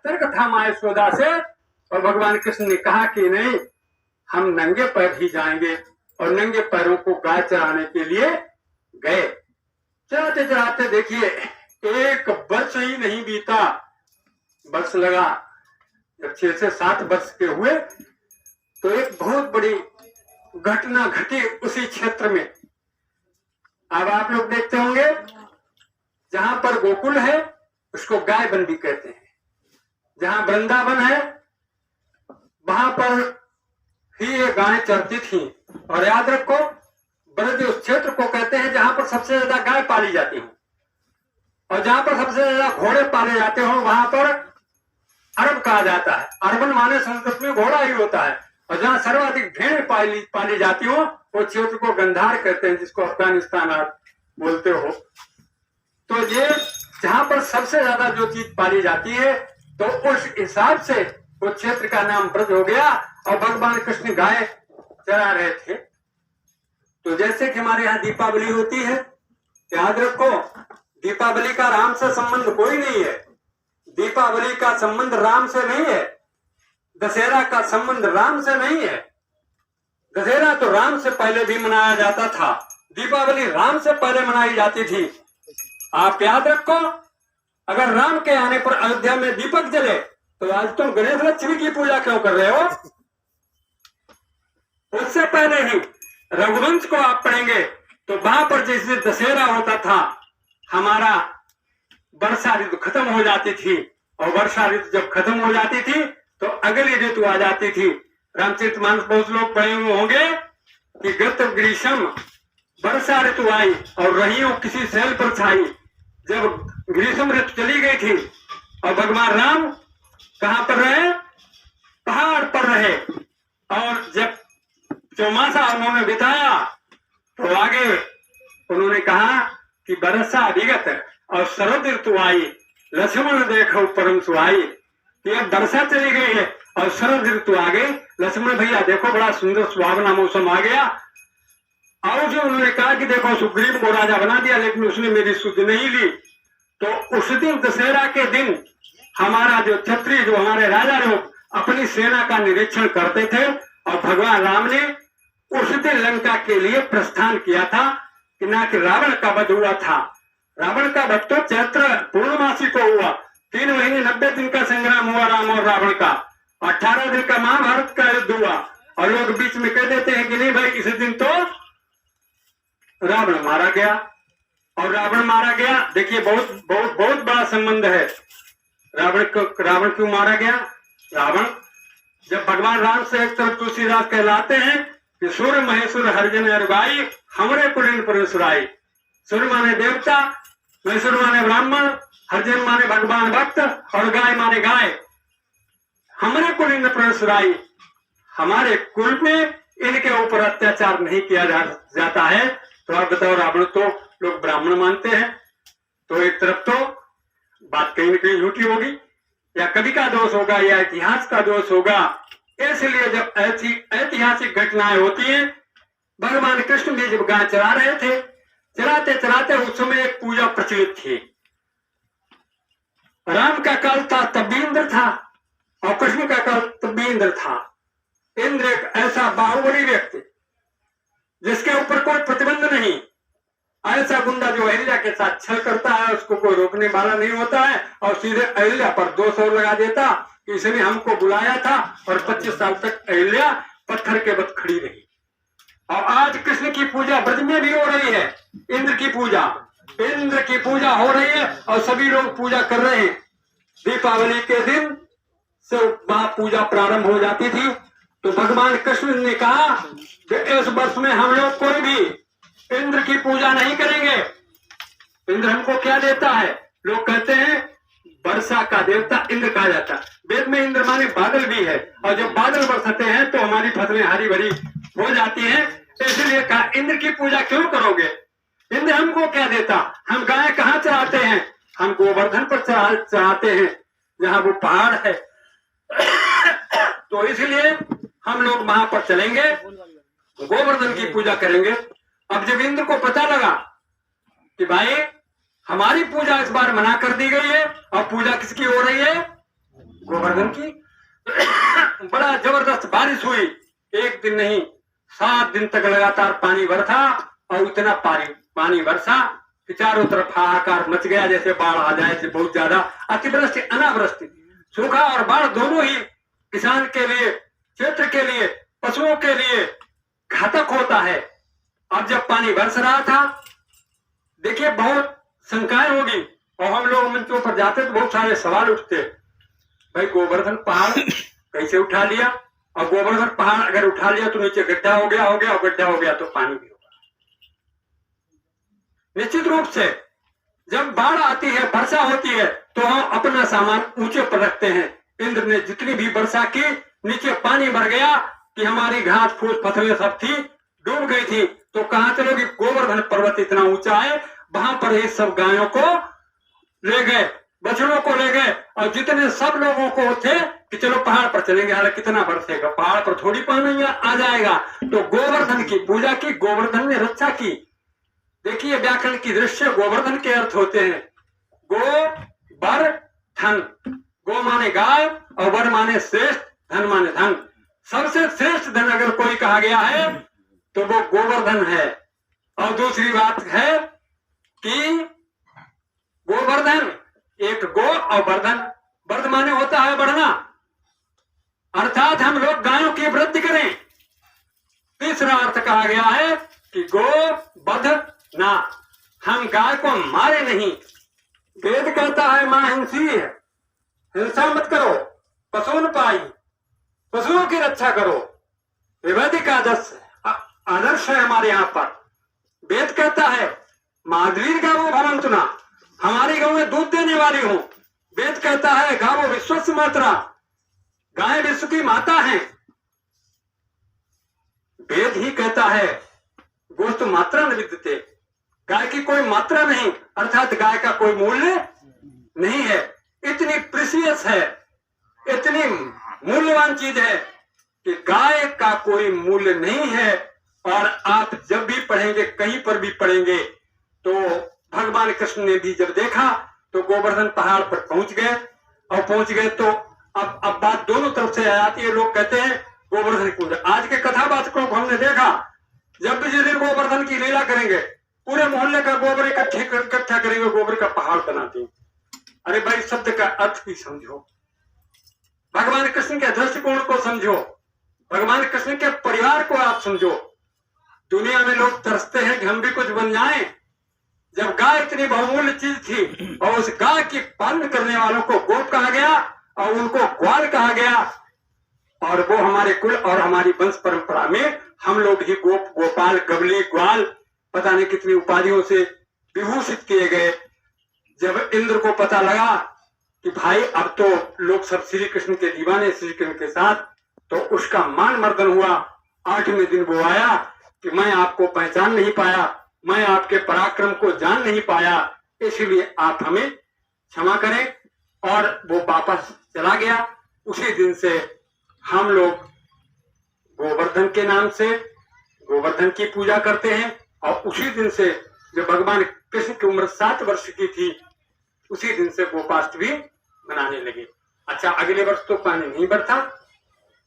तर्क था माँ यशोदा से, और भगवान कृष्ण ने कहा कि नहीं, हम नंगे पैर ही जाएंगे, और नंगे पैरों को गाय चराने के लिए गए। चराते चराते देखिए 1 वर्ष ही नहीं बीता, वर्ष लगा। जब 6 से 7 वर्ष के हुए तो एक बहुत बड़ी घटना घटी उसी क्षेत्र में। अब आप लोग देखते होंगे, जहां पर गोकुल है उसको गाय बंदी कहते हैं, जहां वृंदावन है वहां पर ही ये गाय चरती थी। और याद रखो, ब्रज उस क्षेत्र को कहते हैं जहां पर सबसे ज्यादा गाय पाली जाती हो, और जहां पर सबसे ज्यादा घोड़े पाले जाते हो वहां पर अरब कहा जाता है। अरबन माने संस्कृत में घोड़ा ही होता है। और जहां सर्वाधिक भेड़ पाली जाती हो वो क्षेत्र को गंधार कहते हैं, जिसको अफगानिस्तान आप बोलते हो। तो ये जहां पर सबसे ज्यादा जो चीज पाली जाती है, तो उस हिसाब से वो क्षेत्र का नाम ब्रज हो गया। और भगवान कृष्ण गाय चरा रहे थे। तो जैसे कि हमारे यहाँ दीपावली होती है, याद रखो, दीपावली का राम से संबंध कोई नहीं है। दीपावली का संबंध राम से नहीं है, दशहरा का संबंध राम से नहीं है। दशहरा तो राम से पहले भी मनाया जाता था, दीपावली राम से पहले मनाई जाती थी। आप याद रखो, अगर राम के आने पर अयोध्या में दीपक जले तो आज तुम गणेश लक्ष्मी की पूजा क्यों कर रहे हो? उससे पहले ही रघुवंश को आप पढ़ेंगे तो वहां पर जैसे दशहरा होता था, हमारा वर्षा ऋतु खत्म हो जाती थी, और वर्षा ऋतु जब खत्म हो जाती थी तो अगली ऋतु आ जाती थी। रामचरितमानस बहुत लोग पढ़े हुए होंगे कि गत ग्रीष्म वर्षा ऋतु आई और रहियों किसी शैल पर छाई। जब ग्रीष्म ऋतु चली गई थी और भगवान राम कहां पर रहे? पहाड़ पर रहे। और जब चौमासा उन्होंने बिताया तो आगे उन्होंने कहा कि बरसा विगत और शरद ऋतु आई, लक्ष्मण देखो परम सुहाई। कि अब वर्षा चली गई है और शरद ऋतु आ गई, लक्ष्मण भैया देखो बड़ा सुंदर सुहावना मौसम आ गया। और जो उन्होंने कहा कि देखो सुग्रीव को राजा बना दिया, लेकिन उसने मेरी सुध नहीं ली। तो उस दिन दशहरा के दिन हमारा जो क्षत्रिय, जो हमारे राजा लोग अपनी सेना का निरीक्षण करते थे, और भगवान राम ने उस दिन लंका के लिए प्रस्थान किया था कि ना कि रावण का वध हुआ था। रावण का वध तो चैत्र पूर्णमासी को हुआ। 3 महीने 90 दिन का संग्राम हुआ राम और रावण का। 18 दिन का महाभारत का युद्ध हुआ। और लोग बीच में कह देते हैं कि नहीं भाई, इस दिन तो रावण मारा गया। और रावण मारा गया, देखिए बहुत बहुत बहुत बड़ा संबंध है। रावण क्यों मारा गया? रावण जब भगवान राम से एक तरफ तुलसीदास कहलाते हैं कि सूर्य महेश्वर हरिजन अरुगाई, हमरे कुलीन परमेश्वराई। सूर्य माने देवता, महेश्वर माने ब्राह्मण, हरिजन माने भगवान भक्त, और गाय माने गाय। हमरे कुलीन परमेश्वराई, हमारे कुल में इनके ऊपर अत्याचार नहीं किया जाता है। तो आप बताओ, रावण तो लोग ब्राह्मण मानते हैं, तो एक तरफ तो बात कहीं न कहीं झूठी होगी, या कवि का दोष होगा, या इतिहास का दोष होगा। इसलिए जब ऐसी ऐतिहासिक घटनाएं होती हैं, भगवान कृष्ण भी जब गाय चरा रहे थे, चराते चराते उस समय एक पूजा प्रचलित थी। राम का काल था तब भी इंद्र था, और कृष्ण का काल तब भी इंद्र था। इंद्र एक ऐसा बाहुबली व्यक्ति जिसके ऊपर कोई प्रतिबंध नहीं, ऐसा गुंडा जो अहिल्या के साथ छल करता है, उसको कोई रोकने वाला नहीं होता है, और सीधे अहिल्या पर 200 लगा देता कि इसने हमको बुलाया था। और 25 साल तक अहिल्या पत्थर के बद खड़ी रही। और आज कृष्ण की पूजा ब्रज में भी हो रही है। इंद्र की पूजा हो रही है, और सभी लोग पूजा कर रहे हैं। दीपावली के दिन से वहां पूजा प्रारंभ हो जाती थी। तो भगवान कृष्ण ने कहा कि इस वर्ष में हम लोग कोई भी इंद्र की पूजा नहीं करेंगे। इंद्र हमको क्या देता है? लोग कहते हैं वर्षा का देवता इंद्र कहा जाता है। वेद में इंद्र माने बादल भी है, और जब बादल बरसते हैं तो हमारी फसलें हरी भरी हो जाती हैं। इसलिए कहा इंद्र की पूजा क्यों करोगे? इंद्र हमको क्या देता? हम गाय कहाँ चराते हैं? हम गोवर्धन पर चराते हैं, जहाँ वो पहाड़ है। तो इसलिए हम लोग वहां पर चलेंगे, गोवर्धन की पूजा करेंगे। अब जब इंद्र को पता लगा कि भाई हमारी पूजा इस बार मना कर दी गई है, और पूजा किसकी हो रही है? गोवर्धन की बड़ा जबरदस्त बारिश हुई। एक दिन नहीं 7 दिन तक लगातार पानी बरसा और इतना पानी बरसा कि चारों तरफ हाहाकार मच गया, जैसे बाढ़ आ जाए। से बहुत ज्यादा अतिवृष्टि अनावृष्टि, सूखा और बाढ़ दोनों ही किसान के लिए, क्षेत्र के लिए, पशुओं के लिए घातक होता है। अब जब पानी बरस रहा था, देखिए बहुत शंकाएं होगी और हम लोग मंचों पर जाते तो बहुत सारे सवाल उठते। भाई गोवर्धन पहाड़ कैसे उठा लिया? और गोवर्धन पहाड़ अगर उठा लिया तो नीचे गड्ढा हो गया, और गड्ढा हो गया तो पानी भी होगा। निश्चित रूप से जब बाढ़ आती है, वर्षा होती है, तो हम अपना सामान ऊंचे पर रखते हैं। इंद्र ने जितनी भी वर्षा की, नीचे पानी भर गया कि हमारी घास फूस फसलें सब थी डूब गई थी। तो कहां चलोगी? गोवर्धन पर्वत इतना ऊंचा है, वहां पर ही सब गायों को ले गए, बछड़ों को ले गए, और जितने सब लोगों को थे कि चलो पहाड़ पर चलेंगे, हालांकि कितना बरसेगा, पहाड़ पर थोड़ी पानी आ जाएगा। तो गोवर्धन की पूजा की, गोवर्धन ने रक्षा की। देखिए व्याकरण की दृष्टि गोवर्धन के अर्थ होते हैं गो बर धन। गो माने गाय और वर माने श्रेष्ठ, धन माने धन। सबसे श्रेष्ठ धन अगर कोई कहा गया है तो वो गोवर्धन है। और दूसरी बात है कि गोवर्धन, एक गो और वर्धन, वर्ध माने होता है बढ़ना, अर्थात हम लोग गायों की वृद्धि करें। तीसरा अर्थ कहा गया है कि गो बध ना, हम गाय को मारे नहीं। वेद कहता है मां हिंसी है, हिंसा मत करो, पशुन पाई, पशुओं की रक्षा करो। वैदिक आदर्श है हमारे यहाँ पर। वेद कहता है माधवीर गावो भवंतुना, हमारी गौ में दूध देने वाली हूं। वेद कहता है गावो विश्वस्य मात्रा, गाय विश्व की माता है। वेद ही कहता है गोस्तु मात्रा न विद्यते, गाय की कोई मात्रा नहीं, अर्थात गाय का कोई मूल्य नहीं है। इतनी प्रीसियस है, इतनी मूल्यवान चीज है कि गाय का कोई मूल्य नहीं है। और आप जब भी पढ़ेंगे, कहीं पर भी पढ़ेंगे, तो भगवान कृष्ण ने भी जब देखा तो गोवर्धन पहाड़ पर पहुंच गए। और पहुंच गए तो अब बात दोनों तरफ से आ जाती है। लोग कहते हैं गोवर्धन पूजा। आज के कथावाचकों को हमने देखा, जब भी जिस दिन गोवर्धन की लीला करेंगे, पूरे मोहल्ले का गोबर इकट्ठा करेंगे, गोबर का पहाड़ बनाते हैं। अरे भाई शब्द का अर्थ भी समझो, भगवान कृष्ण के दृष्टिकोण को समझो, भगवान कृष्ण के परिवार को आप समझो। दुनिया में लोग तरसते हैं कि हम भी कुछ बन जाएं। जब गाय इतनी बहुमूल्य चीज थी और उस गाय की पालन करने वालों को गोप कहा गया और उनको ग्वाल कहा गया, और वो हमारे कुल और हमारी वंश परंपरा में हम लोग ही गोप, गोपाल, गवली, ग्वाल, पता नहीं कितनी उपाधियों से विभूषित किए गए। जब इंद्र को पता लगा कि भाई अब तो लोग सब श्री कृष्ण के दीवाने, श्री कृष्ण के साथ, तो उसका मान मर्दन हुआ। 8वें दिन वो आया कि मैं आपको पहचान नहीं पाया, मैं आपके पराक्रम को जान नहीं पाया, इसलिए आप हमें क्षमा करें। और वो वापस चला गया। उसी दिन से हम लोग गोवर्धन के नाम से गोवर्धन की पूजा करते हैं। और उसी दिन से जब भगवान कृष्ण की उम्र 7 वर्ष की थी, उसी दिन से गोपाष्टमी मनाने लगे। अच्छा, अगले वर्ष तो पानी नहीं बरसा,